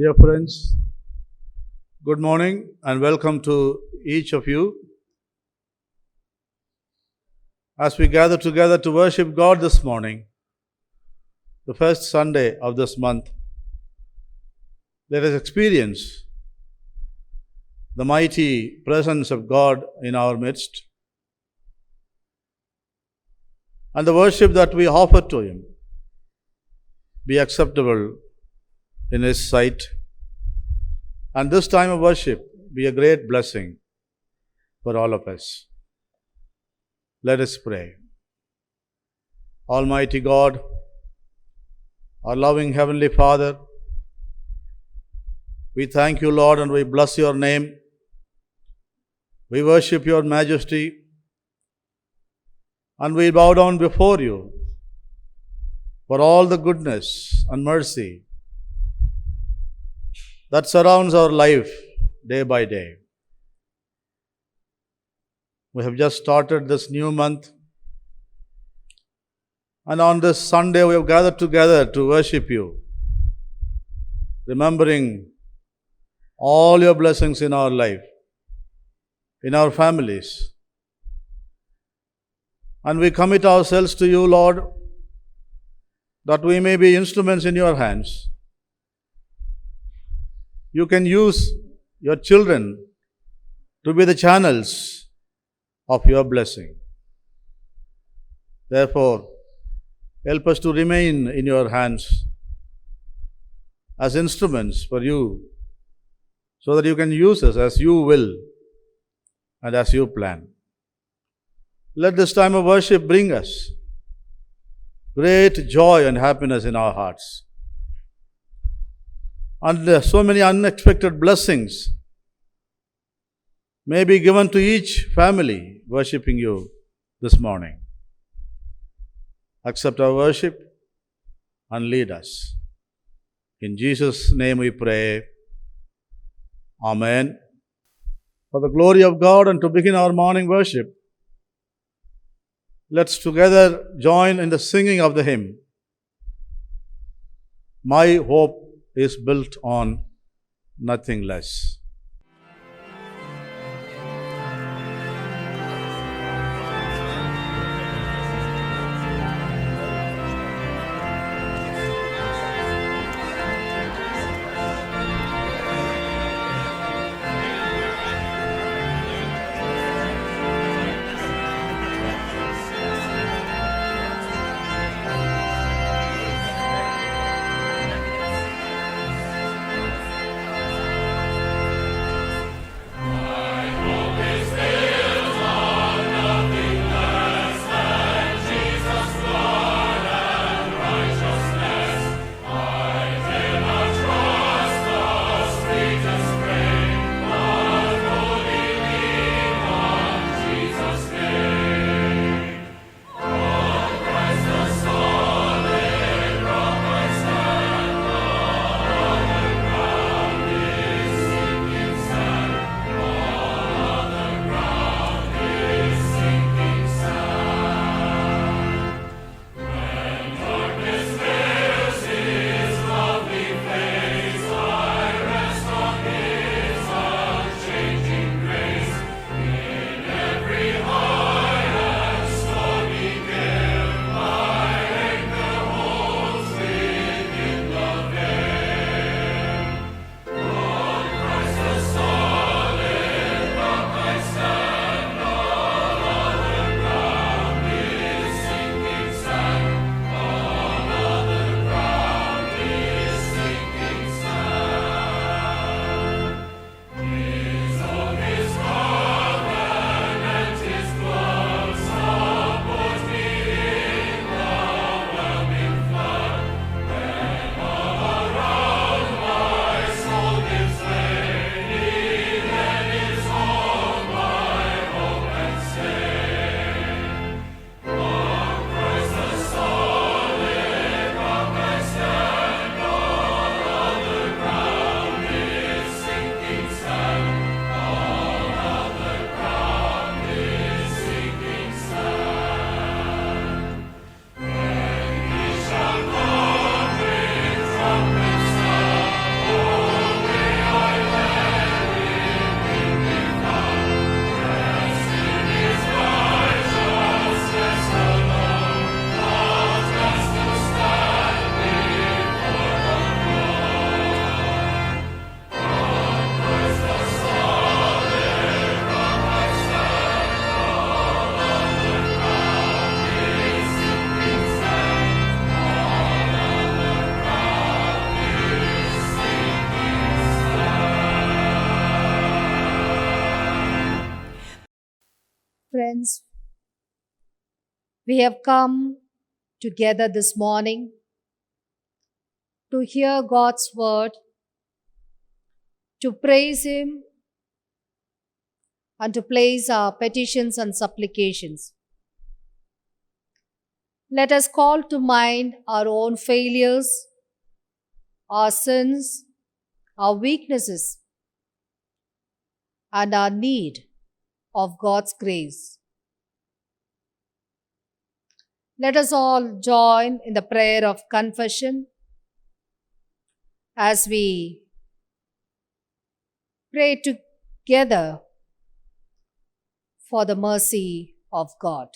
Dear friends, good morning and welcome to each of you. As we gather together to worship God this morning, the first Sunday of this month, let us experience the mighty presence of God in our midst and the worship that we offer to Him be acceptable in His sight, and this time of worship be a great blessing for all of us. Let us pray. Almighty God, our loving Heavenly Father, we thank you, Lord, and we bless your name. We worship your majesty and we bow down before you for all the goodness and mercy that surrounds our life day by day. We have just started this new month, and on this Sunday we have gathered together to worship you, remembering all your blessings in our life, in our families. And we commit ourselves to you, Lord, that we may be instruments in your hands. You can use your children to be the channels of your blessing. Therefore, help us to remain in your hands as instruments for you, so that you can use us as you will and as you plan. Let this time of worship bring us great joy and happiness in our hearts. And so many unexpected blessings may be given to each family worshiping you this morning. Accept our worship and lead us. In Jesus' name we pray. Amen. For the glory of God and to begin our morning worship, let's together join in the singing of the hymn, My Hope is Built on Nothing Less. friends, we have come together this morning to hear God's word, to praise Him, and to place our petitions and supplications. Let us call to mind our own failures, our sins, our weaknesses, and our need of God's grace. Let us all join in the prayer of confession as we pray together for the mercy of God.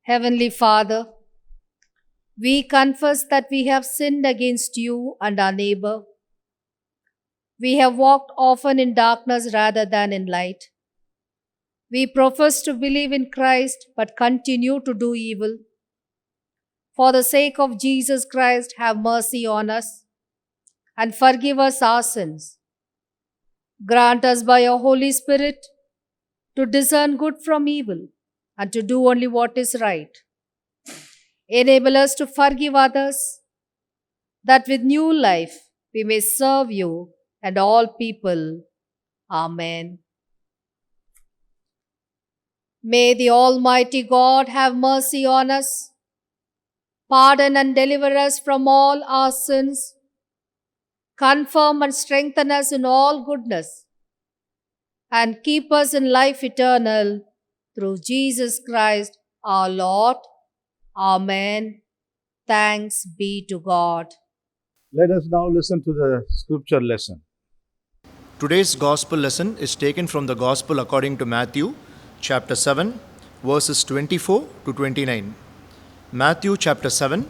Heavenly Father, we confess that we have sinned against you and our neighbor. We have walked often in darkness rather than in light. We profess to believe in Christ but continue to do evil. For the sake of Jesus Christ, have mercy on us and forgive us our sins. Grant us by your Holy Spirit to discern good from evil and to do only what is right. Enable us to forgive others, that with new life we may serve you and all people. Amen. May the Almighty God have mercy on us, pardon and deliver us from all our sins, confirm and strengthen us in all goodness, and keep us in life eternal through Jesus Christ our Lord. Amen. Thanks be to God. Let us now listen to the scripture lesson. Today's gospel lesson is taken from the Gospel according to Matthew, chapter 7, verses 24 to 29. Matthew chapter 7,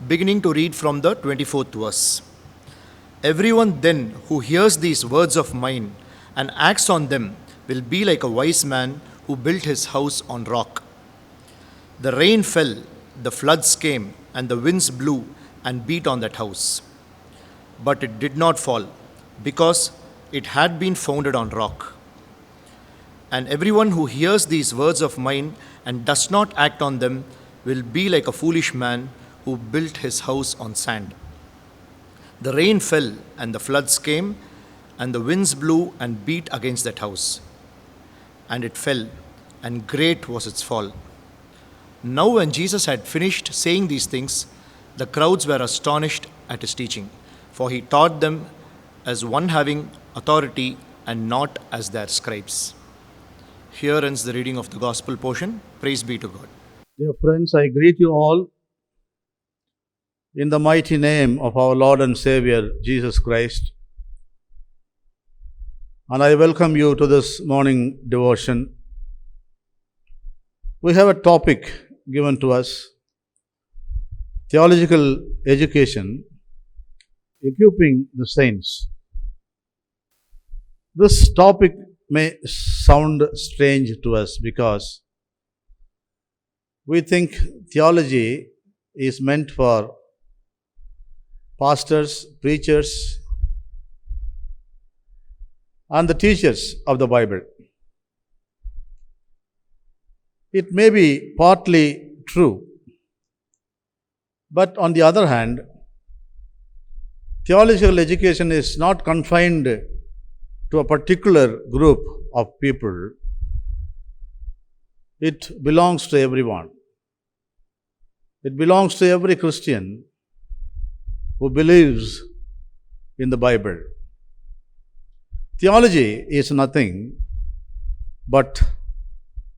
beginning to read from the 24th verse. Everyone then who hears these words of mine and acts on them will be like a wise man who built his house on rock. The rain fell, the floods came, and the winds blew and beat on that house. But it did not fall, because it had been founded on rock. And everyone who hears these words of mine and does not act on them will be like a foolish man who built his house on sand. The rain fell, and the floods came, and the winds blew and beat against that house. And it fell, and great was its fall. Now when Jesus had finished saying these things, the crowds were astonished at his teaching, for he taught them as one having authority and not as their scribes. Here ends the reading of the gospel portion. Praise be to God. Dear friends, I greet you all in the mighty name of our Lord and Savior, Jesus Christ. And I welcome you to this morning devotion. We have a topic given to us, theological education, equipping the saints. This topic may sound strange to us because we think theology is meant for pastors, preachers, and the teachers of the Bible. It may be partly true, but on the other hand, theological education is not confined to a particular group of people. It belongs to everyone. It belongs to every Christian who believes in the Bible. Theology is nothing but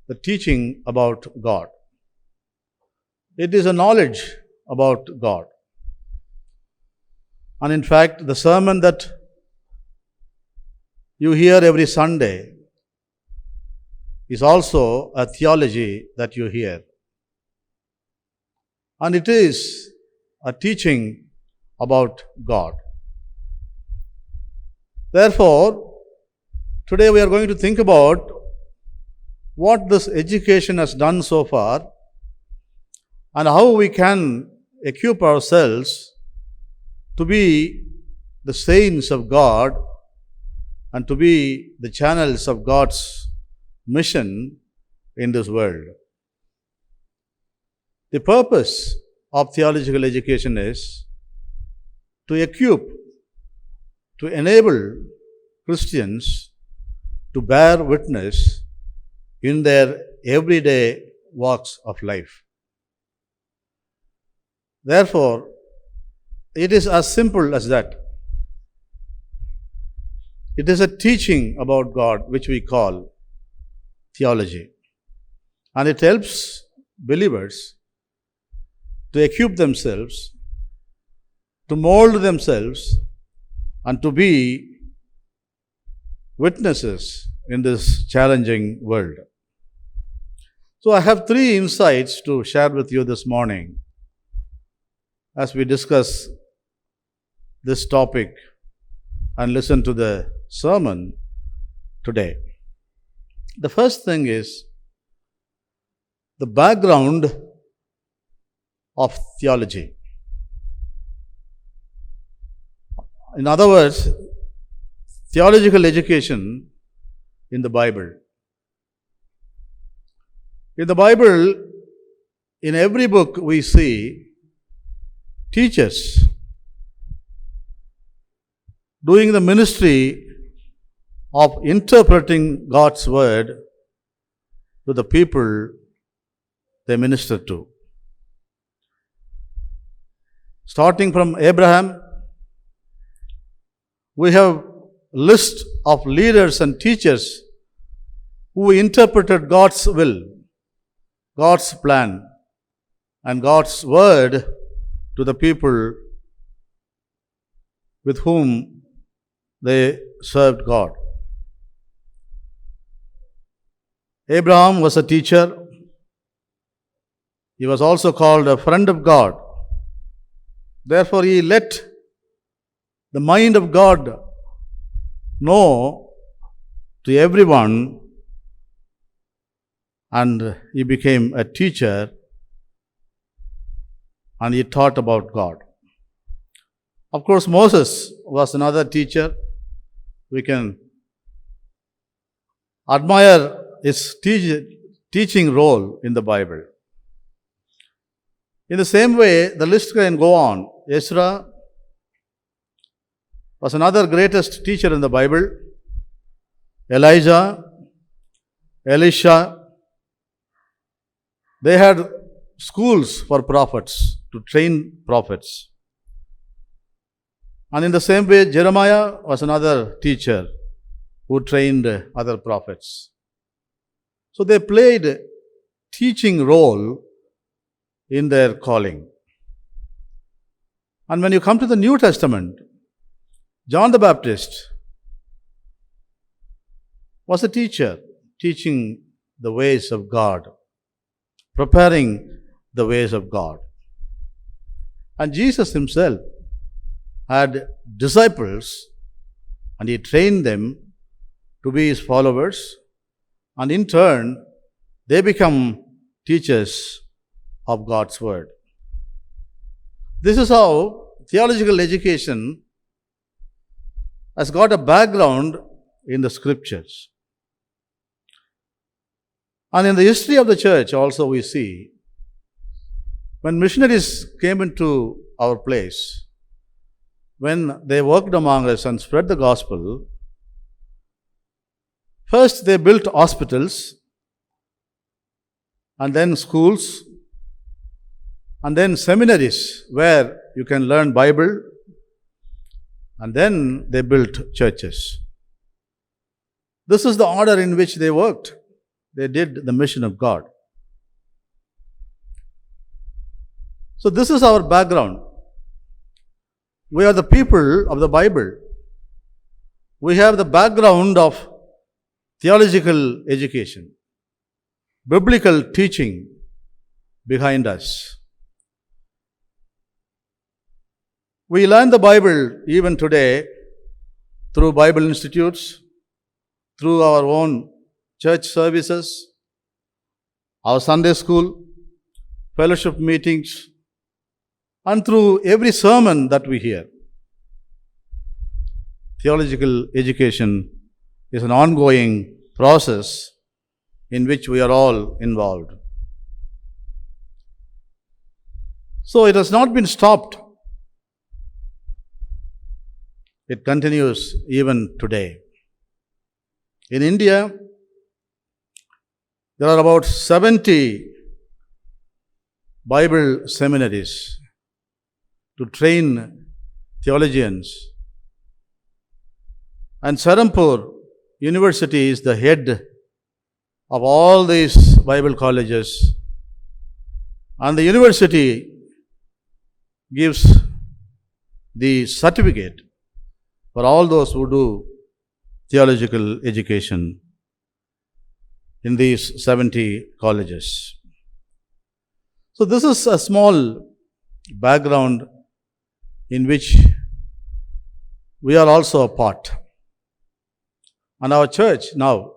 the teaching about God. It is a knowledge about God. And in fact, the sermon that you hear every Sunday is also a theology that you hear. And it is a teaching about God. Therefore, today we are going to think about what this education has done so far and how we can equip ourselves to be the saints of God and to be the channels of God's mission in this world. The purpose of theological education is to equip, to enable Christians to bear witness in their everyday walks of life. Therefore, it is as simple as that. It is a teaching about God which we call theology. And it helps believers to equip themselves, to mold themselves, and to be witnesses in this challenging world. So I have 3 insights to share with you this morning as we discuss this topic and listen to the sermon today. The first thing is the background of theology. In other words, theological education in the Bible. In the Bible, in every book we see teachers doing the ministry of interpreting God's word to the people they minister to. Starting from Abraham, we have a list of leaders and teachers who interpreted God's will, God's plan, and God's word to the people with whom they served God. Abraham was a teacher. He was also called a friend of God. Therefore, he let the mind of God know to everyone, and he became a teacher, and he taught about God. Of course, Moses was another teacher. We can admire his teaching role in the Bible. In the same way, the list can go on. Ezra was another greatest teacher in the Bible. Elijah, Elisha, they had schools for prophets, to train prophets. And in the same way, Jeremiah was another teacher who trained other prophets. So they played a teaching role in their calling. And when you come to the New Testament, John the Baptist was a teacher, teaching the ways of God, preparing the ways of God. And Jesus himself had disciples, and he trained them to be his followers, and in turn, they become teachers of God's word. This is how theological education has got a background in the scriptures. And in the history of the church also we see, when missionaries came into our place, when they worked among us and spread the gospel, first they built hospitals, and then schools, and then seminaries where you can learn Bible, and then they built churches. This is the order in which they worked. They did the mission of God. So this is our background. We are the people of the Bible. We have the background of theological education, biblical teaching behind us. We learn the Bible even today through Bible institutes, through our own church services, our Sunday school, fellowship meetings, and through every sermon that we hear. Theological education is an ongoing process in which we are all involved. So it has not been stopped. It continues even today. In India, there are about 70 Bible seminaries to train theologians. And Serampore University is the head of all these Bible colleges. And the university gives the certificate for all those who do theological education in these 70 colleges. So this is a small background in which we are also a part. And our church now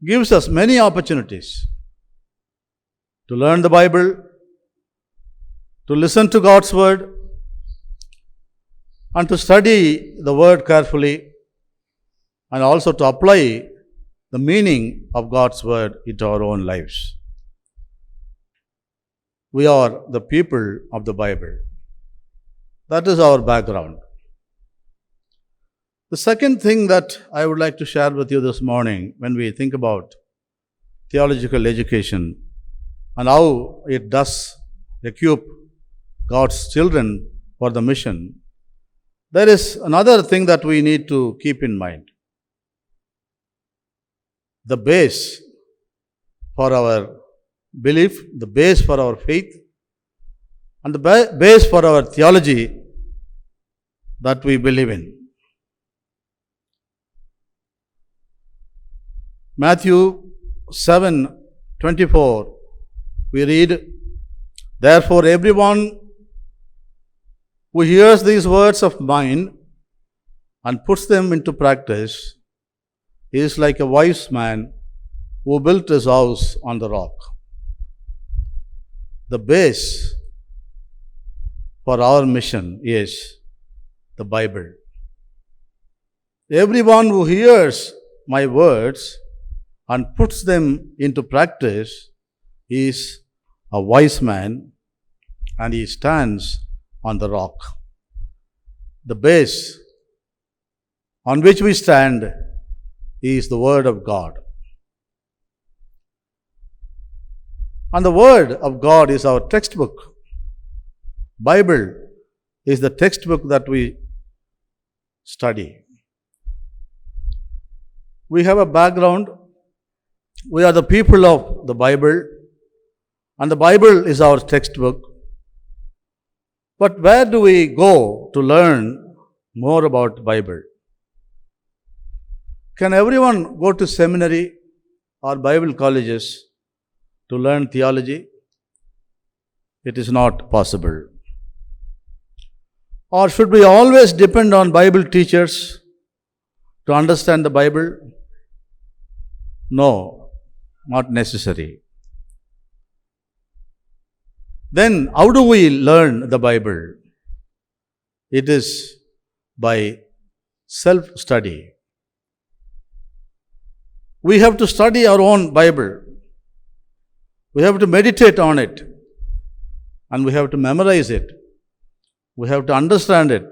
gives us many opportunities to learn the Bible, to listen to God's word, and to study the word carefully, and also to apply the meaning of God's word into our own lives. We are the people of the Bible. That is our background. The second thing that I would like to share with you this morning, when we think about theological education and how it does equip God's children for the mission, there is another thing that we need to keep in mind. The base for our belief, the base for our faith, and the base for our theology that we believe in. Matthew 7:24, we read, "Therefore everyone who hears these words of mine and puts them into practice is like a wise man who built his house on the rock." The base for our mission is the Bible. Everyone who hears my words and puts them into practice is a wise man, and he stands on the rock. The base on which we stand is the Word of God. And the Word of God is our textbook. Bible is the textbook that we study. We have a background. We are the people of the Bible, and the Bible is our textbook. But where do we go to learn more about the Bible? Can everyone go to seminary or Bible colleges to learn theology? It is not possible. Or should we always depend on Bible teachers to understand the Bible? No, not necessary. Then how do we learn the Bible? It is by self-study. We have to study our own Bible. We have to meditate on it. And we have to memorize it. We have to understand it.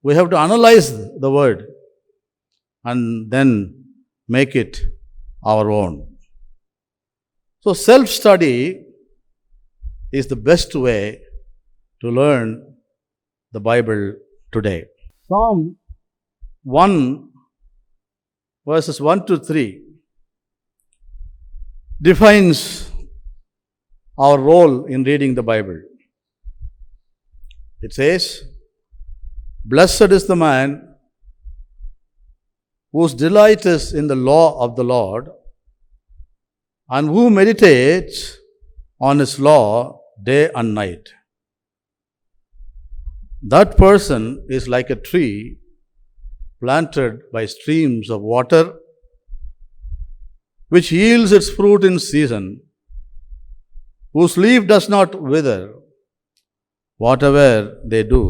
We have to analyze the word and then make it our own. So self-study is the best way to learn the Bible today. Psalm 1 verses 1 to 3 defines our role in reading the Bible. It says, "Blessed is the man whose delight is in the law of the Lord, and who meditates on his law day and night. That person is like a tree planted by streams of water, which yields its fruit in season, whose leaf does not wither. Whatever they do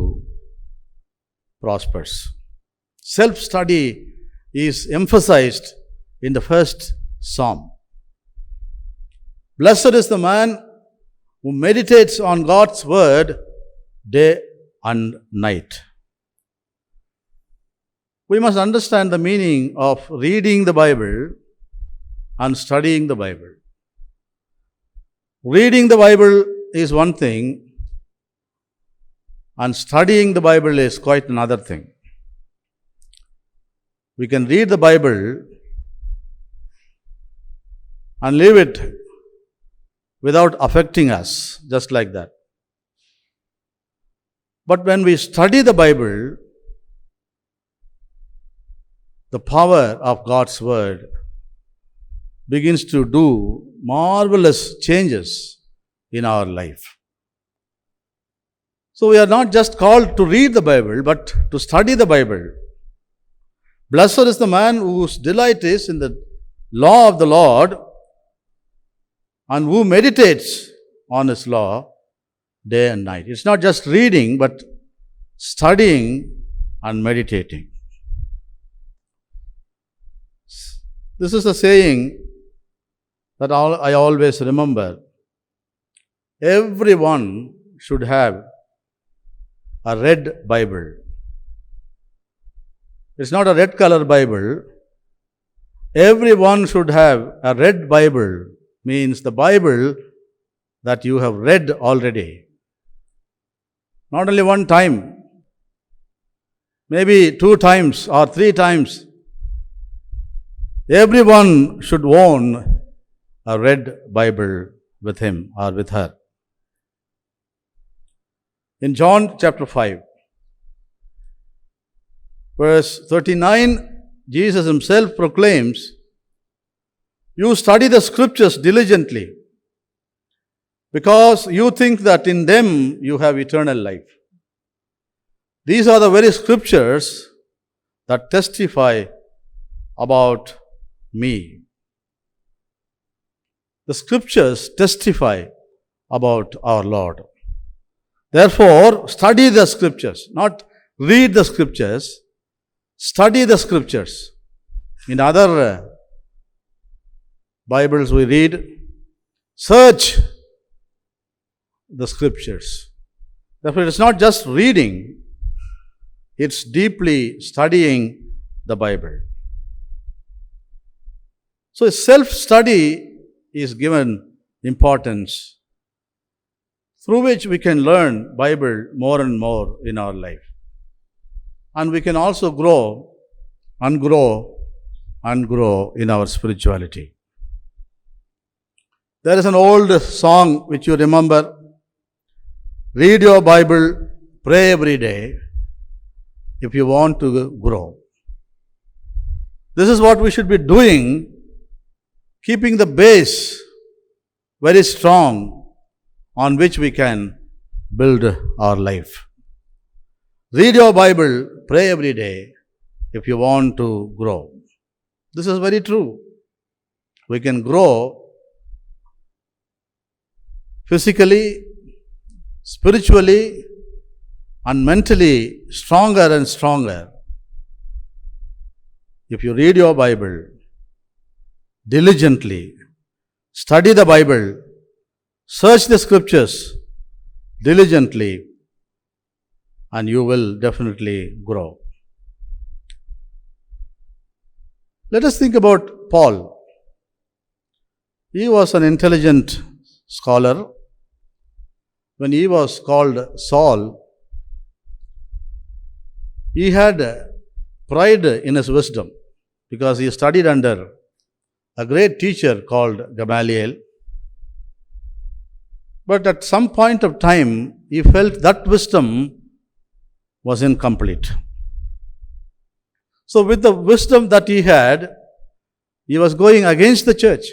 prospers." Self-study is emphasized in the first psalm. Blessed is the man who meditates on God's word day and night. We must understand the meaning of reading the Bible and studying the Bible. Reading the Bible is one thing, and studying the Bible is quite another thing. We can read the Bible and leave it without affecting us, just like that. But when we study the Bible, the power of God's word begins to do marvelous changes in our life. So we are not just called to read the Bible, but to study the Bible. Blessed is the man whose delight is in the law of the Lord and who meditates on his law day and night. It's not just reading, but studying and meditating. This is a saying that I always remember. Everyone should have a red Bible. It's not a red color Bible. Everyone should have a red Bible, means the Bible that you have read already. Not only one time, maybe 2 times or 3 times. Everyone should own a red Bible with him or with her. In John chapter 5, verse 39, Jesus himself proclaims, "You study the scriptures diligently, because you think that in them you have eternal life. These are the very scriptures that testify about me." The scriptures testify about our Lord. Therefore, study the scriptures, not read the scriptures, study the scriptures. In other Bibles we read, search the scriptures. Therefore, it's not just reading, it's deeply studying the Bible. So, self-study is given importance, through which we can learn Bible more and more in our life. And we can also grow and grow and grow in our spirituality. There is an old song which you remember, "Read your Bible, pray every day if you want to grow." This is what we should be doing, keeping the base very strong on which we can build our life. Read your Bible, pray every day if you want to grow. This is very true. We can grow physically, spiritually, and mentally stronger and stronger if you read your Bible diligently, study the Bible, search the scriptures diligently, and you will definitely grow. Let us think about Paul. He was an intelligent scholar. When he was called Saul, he had pride in his wisdom because he studied under a great teacher called Gamaliel. But at some point of time, he felt that wisdom was incomplete. So with the wisdom that he had, he was going against the church.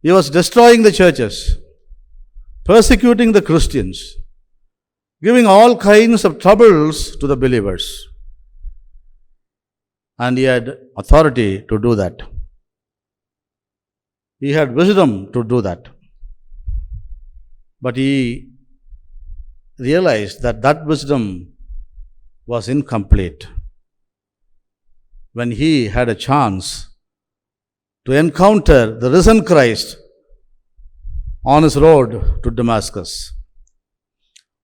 He was destroying the churches, persecuting the Christians, giving all kinds of troubles to the believers. And he had authority to do that. He had wisdom to do that. But he realized that that wisdom was incomplete. when he had a chance to encounter the risen Christ on his road to Damascus.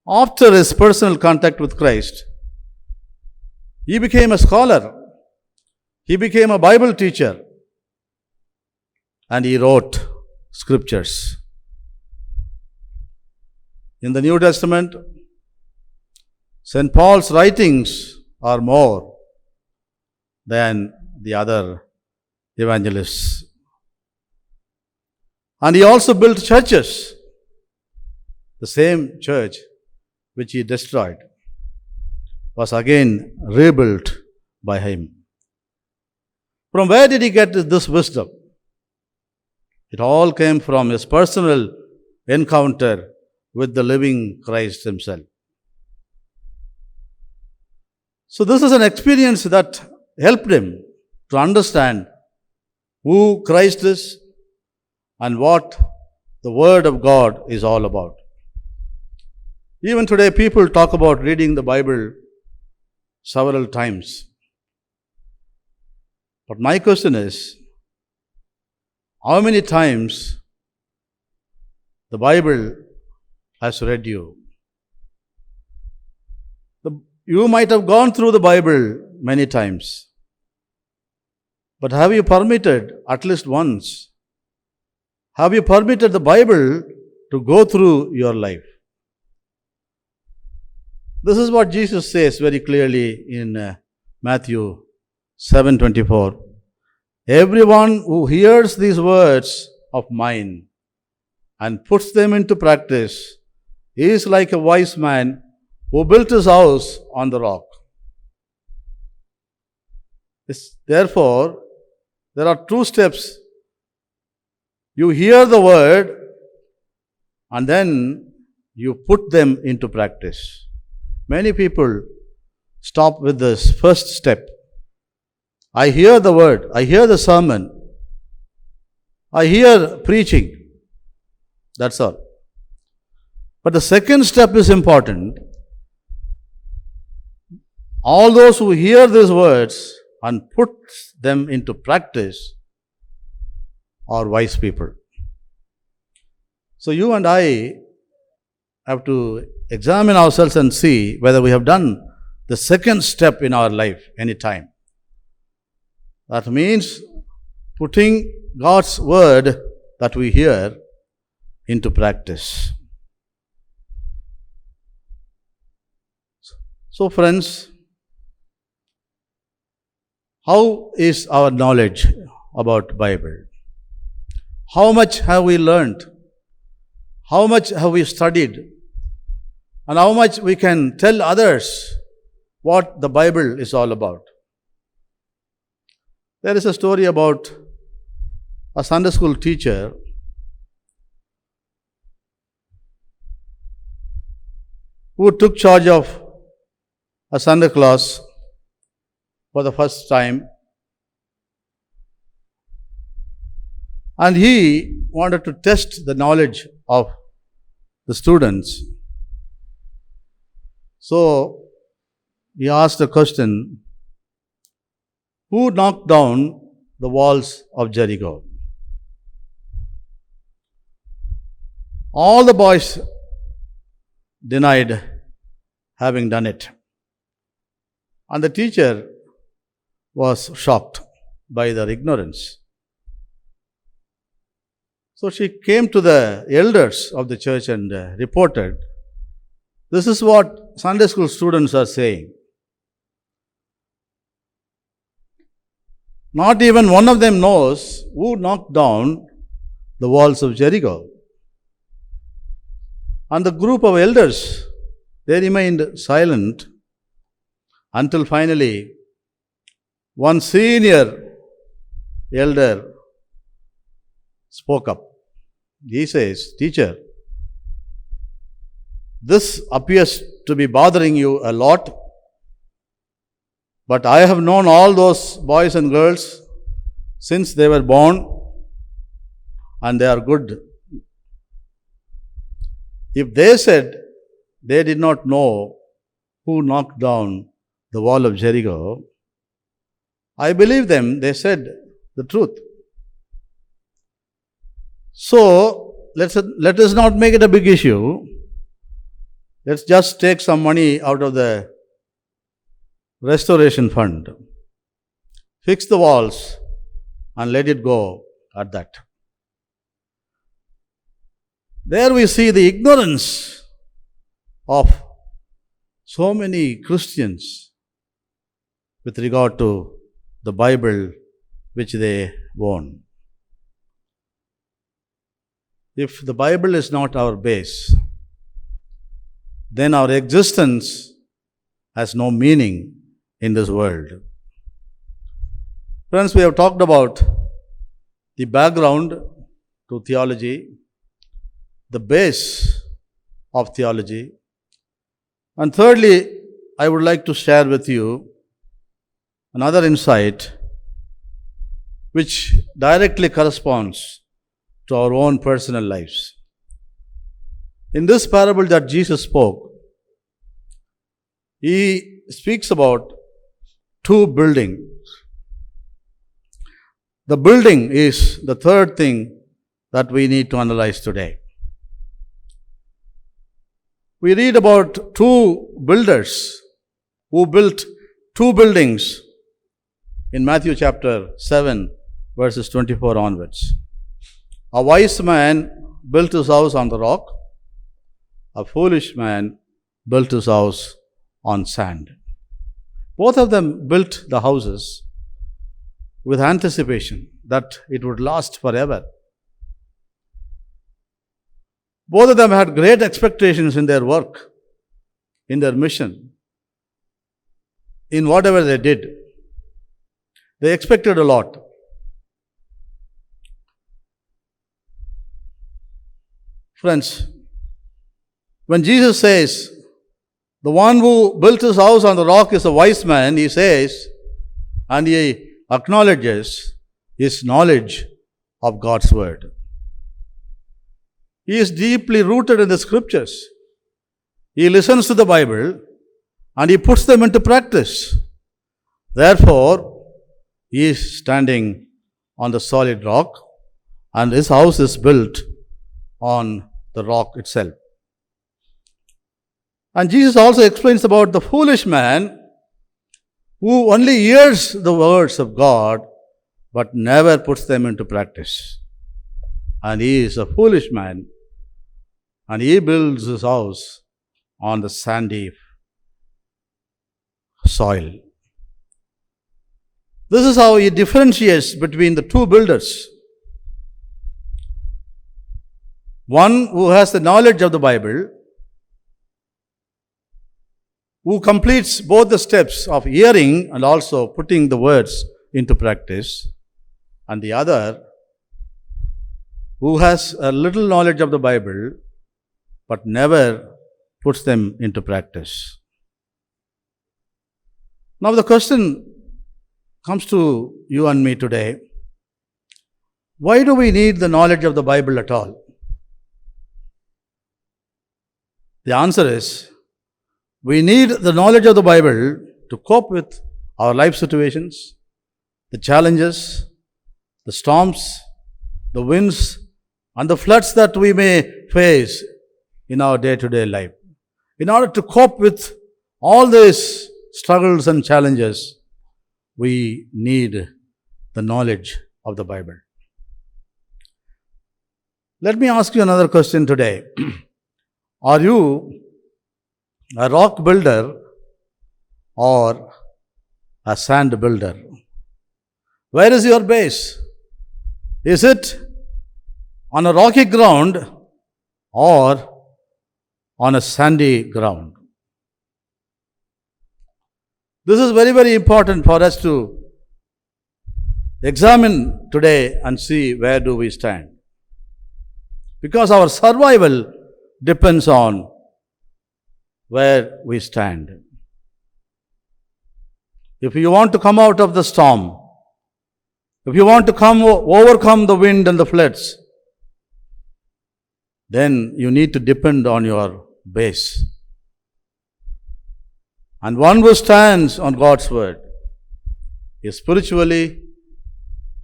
After his personal contact with Christ, he became a scholar, he became a Bible teacher, and he wrote scriptures. In the New Testament, St. Paul's writings are more than the other evangelists. And he also built churches. The same church which he destroyed was again rebuilt by him. From where did he get this wisdom? It all came from his personal encounter with the living Christ himself. So this is an experience that helped him to understand who Christ is and what the Word of God is all about. Even today, people talk about reading the Bible several times. But my question is, how many times the Bible has read you? You might have gone through the Bible many times, but have you permitted at least once? Have you permitted the Bible to go through your life? This is what Jesus says very clearly in Matthew 7:24. Everyone who hears these words of mine and puts them into practice is like a wise man who built his house on the rock. Therefore, there are two steps. You hear the word and then you put them into practice. Many people stop with this first step. I hear the word, I hear the sermon, I hear preaching. That's all. But the second step is important. All those who hear these words and put them into practice are wise people. So you and I have to examine ourselves and see whether we have done the second step in our life any time. That means putting God's word that we hear into practice. So friends, how is our knowledge about Bible? How much have we learned? How much have we studied? And how much we can tell others what the Bible is all about? There is a story about a Sunday school teacher who took charge of a Sunday class for the first time, and he wanted to test the knowledge of the students. So he asked a question: who knocked down the walls of Jericho? All the boys denied having done it. And the teacher was shocked by their ignorance. So she came to the elders of the church and reported, this is what Sunday school students are saying. Not even one of them knows who knocked down the walls of Jericho. And the group of elders, they remained silent until finally one senior elder spoke up. He says, teacher, this appears to be bothering you a lot, but I have known all those boys and girls since they were born, and they are good. If they said they did not know who knocked down the wall of Jericho, I believe them, they said the truth. So, let us not make it a big issue. Let's just take some money out of the restoration fund, fix the walls, and let it go at that. There we see the ignorance of so many Christians with regard to the Bible which they own. If the Bible is not our base, then our existence has no meaning in this world. Friends, we have talked about the background to theology, the base of theology, and thirdly, I would like to share with you another insight which directly corresponds to our own personal lives. In this parable that Jesus spoke, he speaks about two buildings. The building is the third thing that we need to analyze today. We read about two builders who built two buildings in Matthew chapter 7, verses 24 onwards. A wise man built his house on the rock. A foolish man built his house on sand. Both of them built the houses with anticipation that it would last forever. Both of them had great expectations in their work, in their mission, in whatever they did. They expected a lot. Friends, when Jesus says, the one who built his house on the rock is a wise man, he says, and he acknowledges his knowledge of God's word. He is deeply rooted in the scriptures. He listens to the Bible and he puts them into practice. Therefore, he is standing on the solid rock and his house is built on the rock itself. And Jesus also explains about the foolish man who only hears the words of God but never puts them into practice. And he is a foolish man and he builds his house on the sandy soil. This is how he differentiates between the two builders. One who has the knowledge of the Bible, who completes both the steps of hearing and also putting the words into practice, and the other who has a little knowledge of the Bible but never puts them into practice. Now the question comes to you and me today: why do we need the knowledge of the Bible at all? The answer is, we need the knowledge of the Bible to cope with our life situations, the challenges, the storms, the winds, and the floods that we may face in our day-to-day life. In order to cope with all these struggles and challenges, we need the knowledge of the Bible. Let me ask you another question today. Are you a rock builder or a sand builder? Where is your base? Is it on a rocky ground or on a sandy ground? This is very, very important for us to examine today and see where do we stand. Because our survival depends on where we stand. If you want to come out of the storm, if you want to overcome the wind and the floods, then you need to depend on your base. And one who stands on God's word, is spiritually,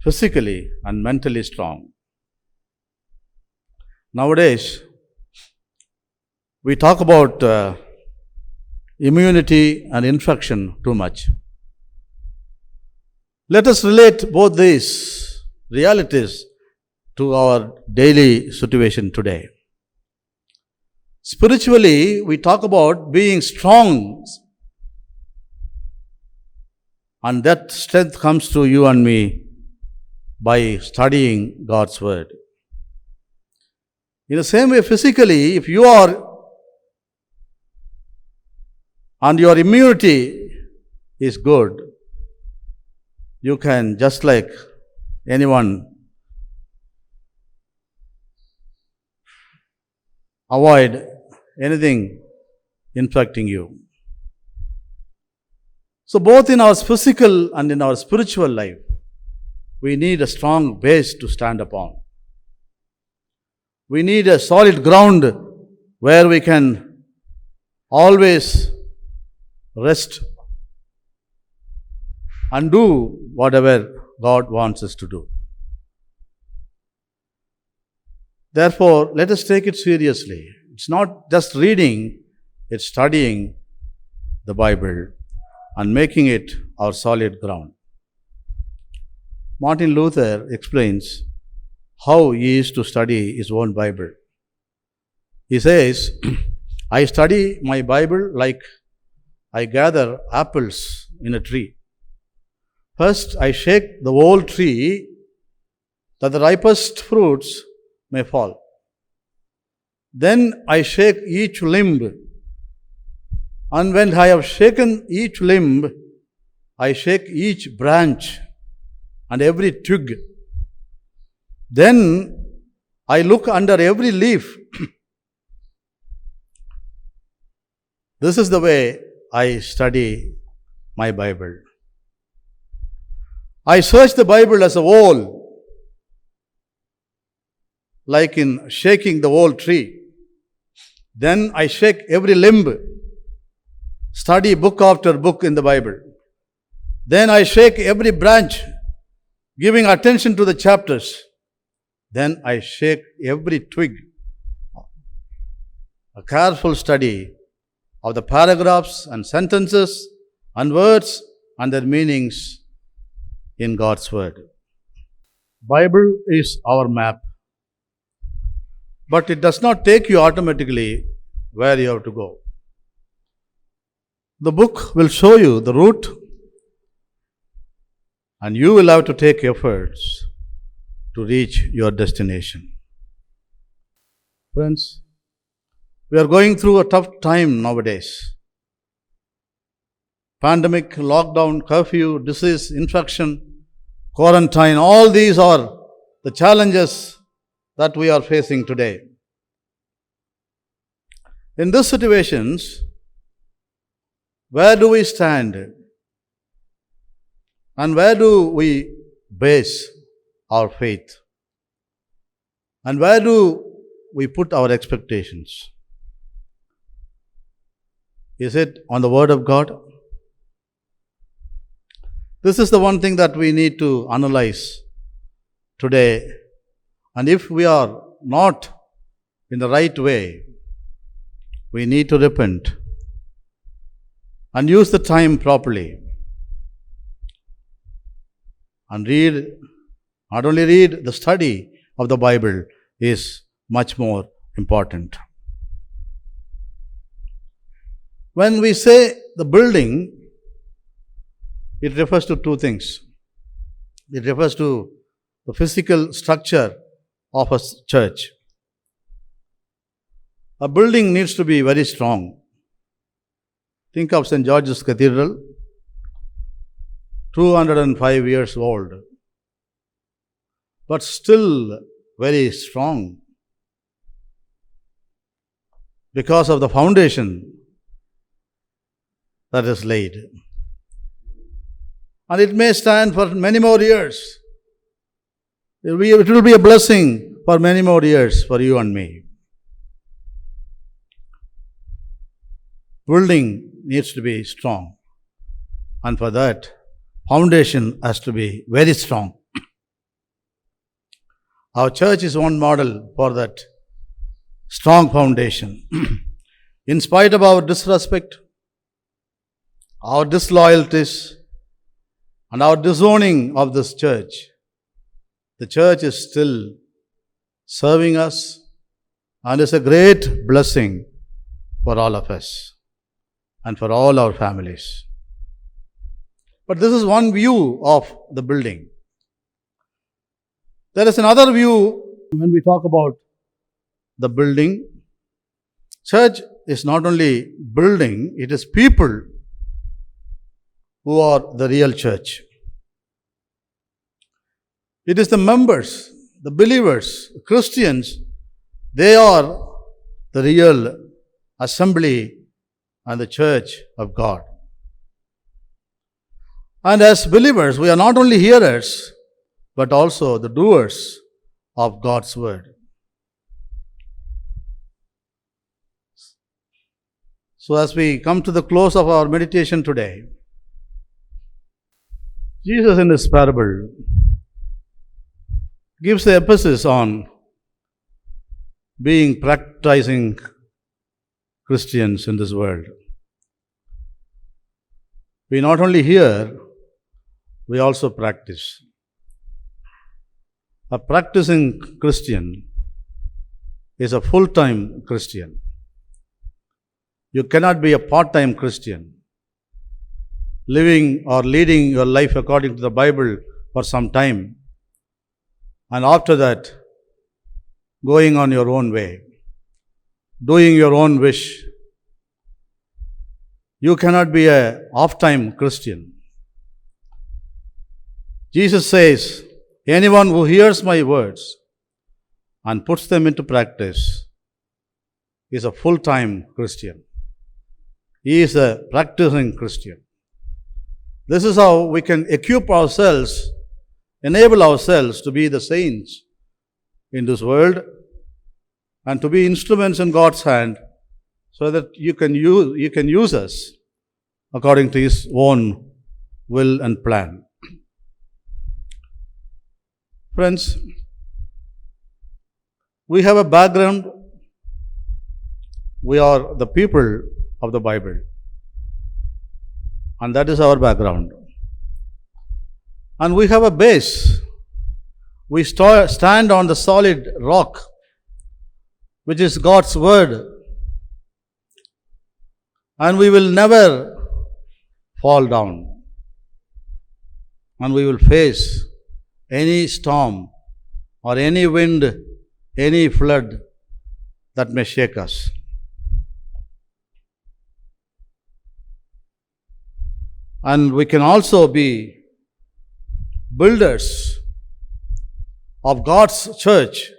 physically, and mentally strong. Nowadays, we talk about immunity and infection too much. Let us relate both these realities to our daily situation today. Spiritually, we talk about being strong, and that strength comes to you and me by studying God's Word. In the same way, physically, if you are and your immunity is good, you can, just like anyone, avoid anything infecting you. So both in our physical and in our spiritual life, we need a strong base to stand upon. We need a solid ground where we can always rest and do whatever God wants us to do. Therefore, let us take it seriously. It's not just reading, it's studying the Bible and making it our solid ground. Martin Luther explains how he used to study his own Bible. He says, I study my Bible like I gather apples in a tree. First, I shake the whole tree that the ripest fruits may fall. Then I shake each limb, and when I have shaken each limb, I shake each branch and every twig. Then I look under every leaf. This is the way I study my Bible. I search the Bible as a whole, like in shaking the whole tree. Then I shake every limb, study book after book in the Bible. Then I shake every branch, giving attention to the chapters. Then I shake every twig. A careful study of the paragraphs and sentences and words and their meanings in God's Word. Bible is our map, but it does not take you automatically where you have to go. The book will show you the route, and you will have to take efforts to reach your destination. Friends, we are going through a tough time nowadays. Pandemic, lockdown, curfew, disease, infection, quarantine, all these are the challenges that we are facing today. In these situations, where do we stand? And where do we base our faith? And where do we put our expectations? Is it on the Word of God? This is the one thing that we need to analyze today. And if we are not in the right way, we need to repent and use the time properly. And not only read, the study of the Bible is much more important. When we say the building, it refers to two things. It refers to the physical structure of a church. A building needs to be very strong. Think of St. George's Cathedral, 205 years old, but still very strong because of the foundation that is laid. And it may stand for many more years. It will be a blessing for many more years for you and me. Building needs to be strong. And for that, foundation has to be very strong. Our church is one model for that strong foundation. In spite of our disrespect, our disloyalties, and our disowning of this church, the church is still serving us and is a great blessing for all of us and for all our families. But this is one view of the building. There is another view when we talk about the building. Church is not only building, it is people who are the real church. It is the members, the believers, Christians, they are the real assembly and the church of God. And as believers, we are not only hearers, but also the doers of God's word. So as we come to the close of our meditation today, Jesus in this parable gives the emphasis on being practicing Christians in this world. We not only hear, we also practice. A practicing Christian is a full-time Christian. You cannot be a part-time Christian, living or leading your life according to the Bible for some time, and after that, going on your own way, doing your own wish. You cannot be a off-time Christian. Jesus says, anyone who hears my words and puts them into practice is a full-time Christian. He is a practicing Christian. This is how we can equip ourselves, enable ourselves to be the saints in this world and to be instruments in God's hand so that you can use us according to His own will and plan. Friends, we have a background. We are the people of the Bible. And that is our background. And we have a base. We stand on the solid rock, which is God's word. And we will never fall down. And we will face any storm or any wind, any flood that may shake us. And we can also be builders of God's church.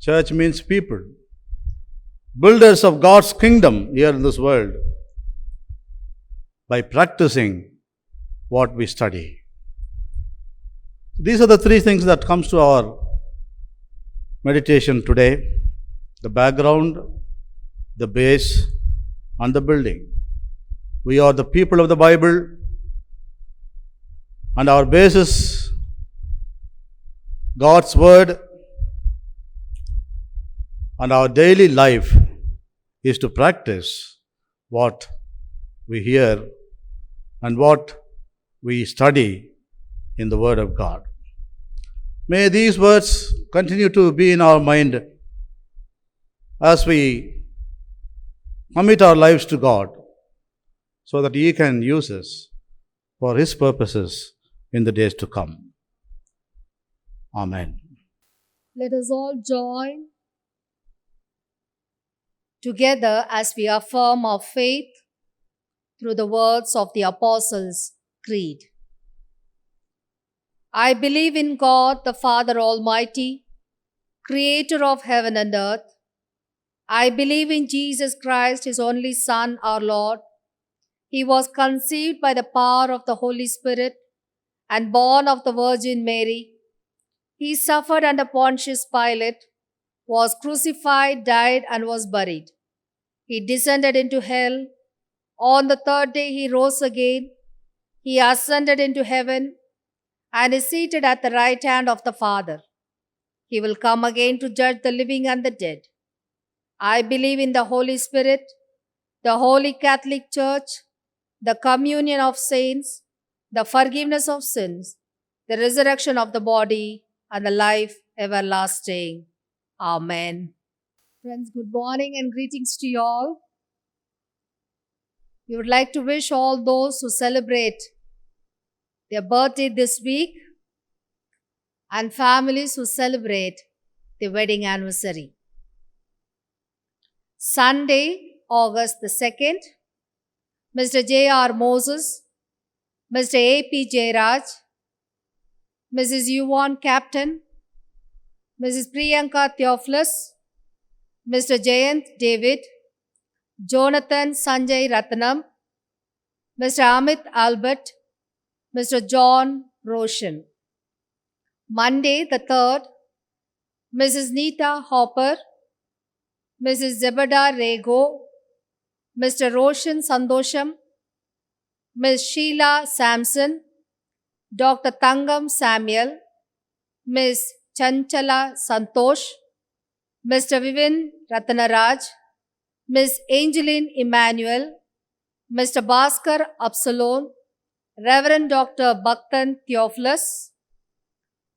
Church means people. Builders of God's kingdom here in this world by practicing what we study. These are the three things that comes to our meditation today: the background, the base, and the building. We are the people of the Bible, and our base is God's word, and our daily life is to practice what we hear and what we study in the Word of God. May these words continue to be in our mind as we commit our lives to God, so that He can use us for His purposes in the days to come. Amen. Let us all join together as we affirm our faith through the words of the Apostles' Creed. I believe in God, the Father Almighty, Creator of heaven and earth. I believe in Jesus Christ, His only Son, our Lord. He was conceived by the power of the Holy Spirit and born of the Virgin Mary. He suffered under Pontius Pilate, was crucified, died, and was buried. He descended into hell. On the third day He rose again. He ascended into heaven and is seated at the right hand of the Father. He will come again to judge the living and the dead. I believe in the Holy Spirit, the Holy Catholic Church, the communion of saints, the forgiveness of sins, the resurrection of the body, and the life everlasting. Amen. Friends, good morning and greetings to you all. We would like to wish all those who celebrate their birthday this week and families who celebrate their wedding anniversary. Sunday, August the 2nd, Mr. J.R. Moses, Mr. A.P. Jairaj, Mrs. Yvonne Captain, Mrs. Priyanka Theophilus, Mr. Jayant David, Jonathan Sanjay Ratnam, Mr. Amit Albert, Mr. John Roshan. Monday the 3rd, Mrs. Nita Hopper, Mrs. Zebeda Rego, Mr. Roshan Sandosham, Ms. Sheila Sampson, Dr. Tangam Samuel, Ms. Chanchala Santosh, Mr. Vivin Ratanaraj, Ms. Angeline Emmanuel, Mr. Bhaskar Absalon, Reverend Dr. Bhaktan Theophilus.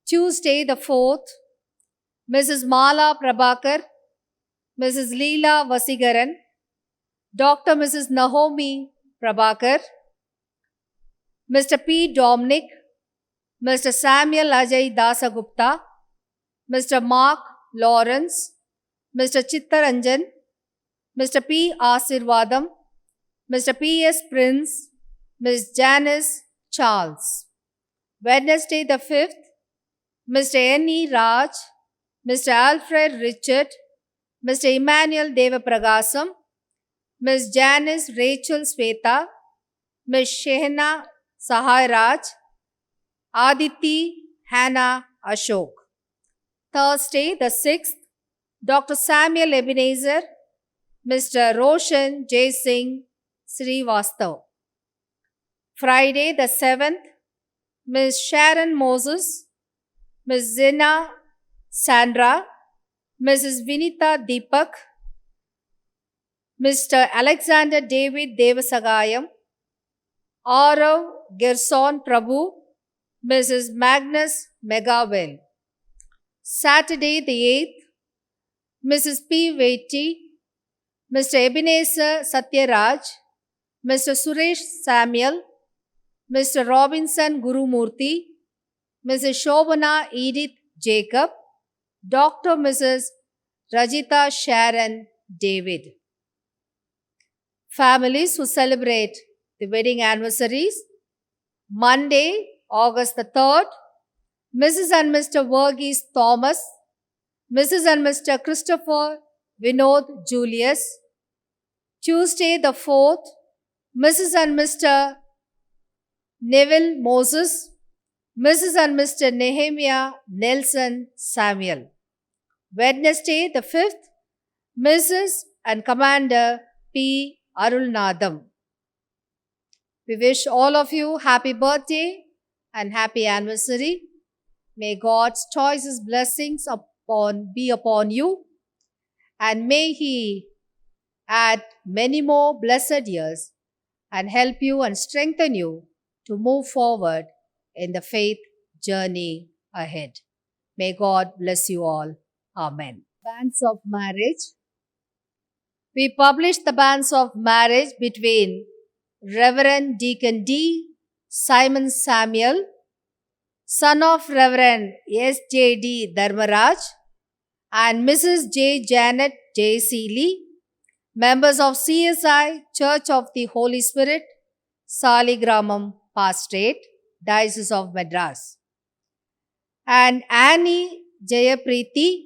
Tuesday the 4th, Mrs. Mala Prabhakar, Mrs. Leela Vasigaran, Dr. Mrs. Naomi Prabhakar, Mr. P. Dominic, Mr. Samuel Ajay Dasagupta, Mr. Mark Lawrence, Mr. Chittaranjan, Mr. P. Asirvadam, Mr. P. S. Prince, Ms. Janice Charles. Wednesday the 5th, Mr. N. E. Raj, Mr. Alfred Richard, Mr. Emmanuel Devapragasam, Ms. Janice Rachel Sweta, Ms. Shehna Sahai Raj, Aditi Hannah Ashok. Thursday the 6th, Dr. Samuel Ebenezer, Mr. Roshan J. Singh Srivastav. Friday the 7th, Ms. Sharon Moses, Ms. Zina Sandra, Mrs. Vinita Deepak, Mr. Alexander David Devasagayam, Arav Gerson Prabhu, Mrs. Magnus Megawell. Saturday the 8th, Mrs. P. Veti, Mr. Ebenezer Satyaraj, Mr. Suresh Samuel, Mr. Robinson Gurumurthy, Mrs. Shobana Edith Jacob, Dr. Mrs. Rajita Sharon David. Families who celebrate the wedding anniversaries. Monday, August the 3rd, Mrs. and Mr. Verghese Thomas, Mrs. and Mr. Christopher Vinod Julius. Tuesday the 4th, Mrs. and Mr. Neville Moses, Mrs. and Mr. Nehemiah Nelson Samuel. Wednesday the 5th, Mrs. and Commander P. Arulnadam. We wish all of you happy birthday and happy anniversary. May God's choicest blessings be upon you, and may He add many more blessed years and help you and strengthen you to move forward in the faith journey ahead. May God bless you all. Amen. Banns of marriage. We published the banns of marriage between Reverend Deacon D. Simon Samuel, son of Reverend S.J.D. Dharmaraj, and Mrs. J. Janet J. Seeley, members of CSI Church of the Holy Spirit, Saligramam Pastorate, Diocese of Madras, and Annie Jayapriti,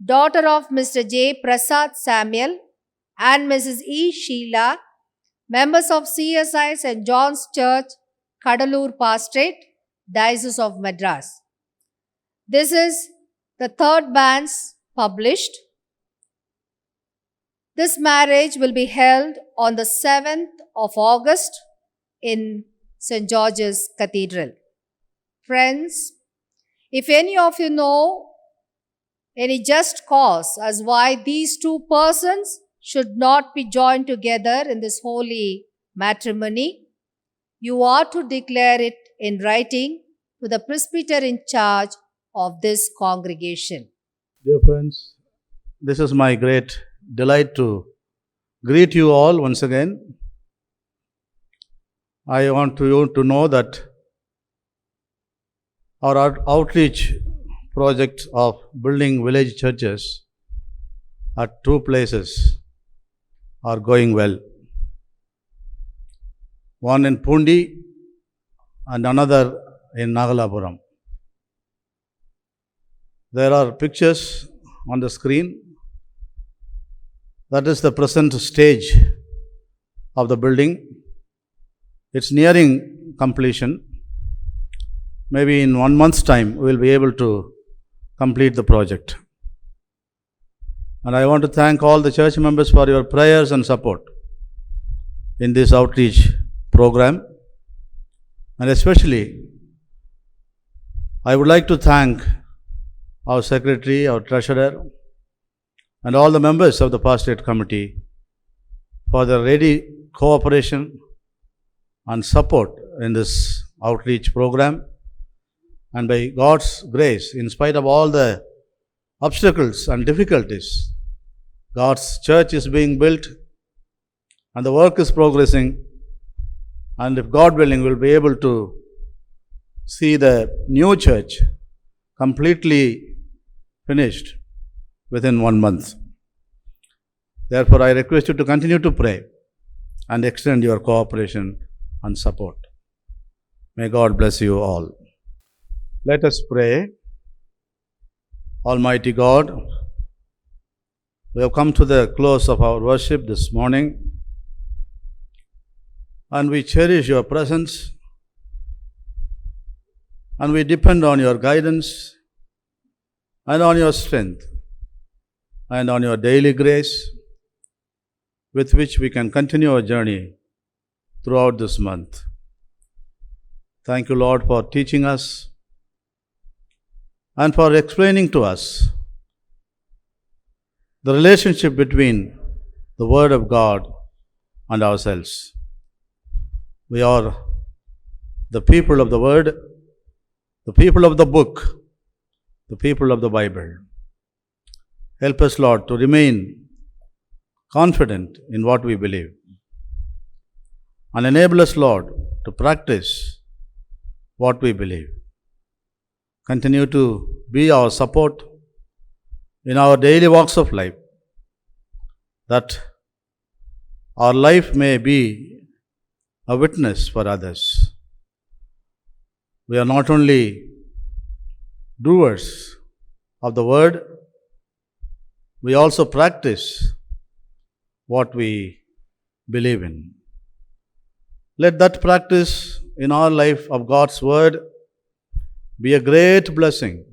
daughter of Mr. J. Prasad Samuel and Mrs. E. Sheila, members of CSI St. John's Church, Kadalur Pastorate, Diocese of Madras. This is the third banns published. This marriage will be held on the 7th of August in St. George's Cathedral. Friends, if any of you know any just cause as why these two persons should not be joined together in this holy matrimony, you are to declare it in writing to the presbyter in charge of this congregation. Dear friends, this is my great delight to greet you all once again. I want you to know that our outreach project of building village churches at two places are going well. One in Pundi and another in Nagalapuram. There are pictures on the screen. That is the present stage of the building. It's nearing completion. Maybe in 1 month's time, we will be able to complete the project. And I want to thank all the church members for your prayers and support in this outreach program. And especially, I would like to thank our secretary, our treasurer, and all the members of the pastorate committee for their ready cooperation and support in this outreach program. And by God's grace, in spite of all the obstacles and difficulties, God's church is being built and the work is progressing. And if God willing, we'll be able to see the new church completely finished within 1 month. Therefore, I request you to continue to pray and extend your cooperation and support. May God bless you all. Let us pray. Almighty God, we have come to the close of our worship this morning, and we cherish your presence, and we depend on your guidance and on your strength and on your daily grace with which we can continue our journey throughout this month. Thank you, Lord, for teaching us and for explaining to us the relationship between the Word of God and ourselves. We are the people of the Word, the people of the book, the people of the Bible. Help us, Lord, to remain confident in what we believe, and enable us, Lord, to practice what we believe. Continue to be our support in our daily walks of life, that our life may be a witness for others. We are not only doers of the word, we also practice what we believe in. Let that practice in our life of God's word be a great blessing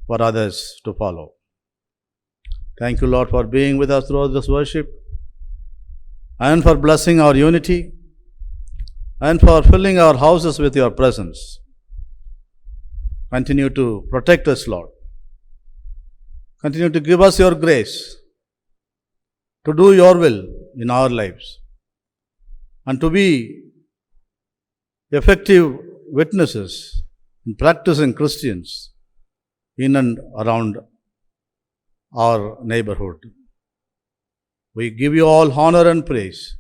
for others to follow. Thank you, Lord, for being with us throughout this worship, and for blessing our unity, and for filling our houses with your presence. Continue to protect us, Lord. Continue to give us your grace to do your will in our lives, and to be effective witnesses and practicing Christians in and around our neighborhood. We give you all honor and praise,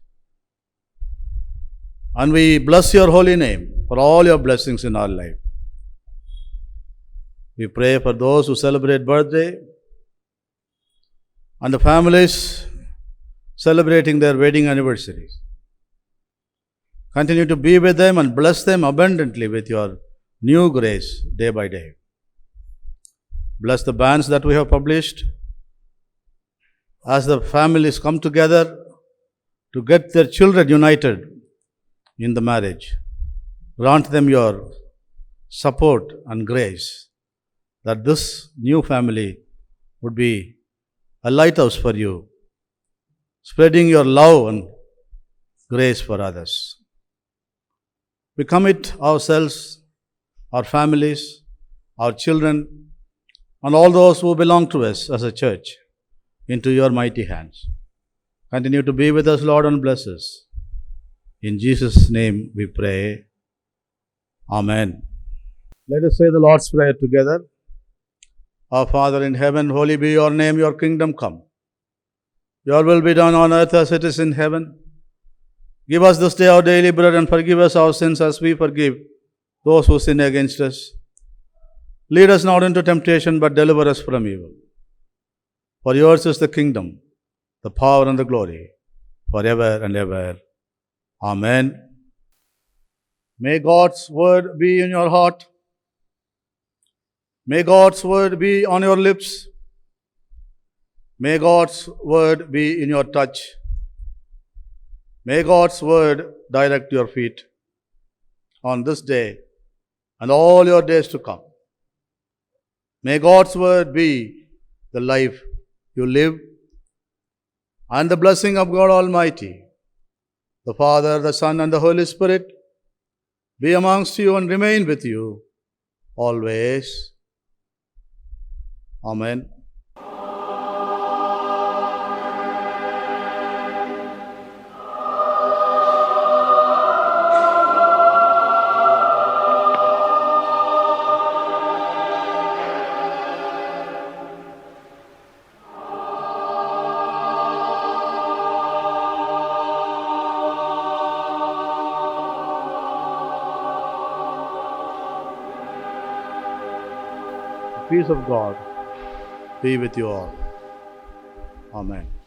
and we bless your holy name for all your blessings in our life. We pray for those who celebrate birthday and the families celebrating their wedding anniversaries. Continue to be with them and bless them abundantly with your new grace day by day. Bless the bands that we have published as the families come together to get their children united in the marriage. Grant them your support and grace, that this new family would be a lighthouse for you, spreading your love and grace for others. We commit ourselves, our families, our children, and all those who belong to us as a church into your mighty hands. Continue to be with us, Lord, and bless us. In Jesus' name we pray. Amen. Let us say the Lord's Prayer together. Our Father in heaven, holy be your name, your kingdom come. Your will be done on earth as it is in heaven. Give us this day our daily bread and forgive us our sins as we forgive those who sin against us. Lead us not into temptation, but deliver us from evil. For yours is the kingdom, the power and the glory, forever and ever. Amen. May God's word be in your heart. May God's word be on your lips. May God's word be in your touch. May God's word direct your feet on this day and all your days to come. May God's word be the life you live, and the blessing of God Almighty, the Father, the Son, and the Holy Spirit be amongst you and remain with you always. Amen. The peace of God be with you all. Amen.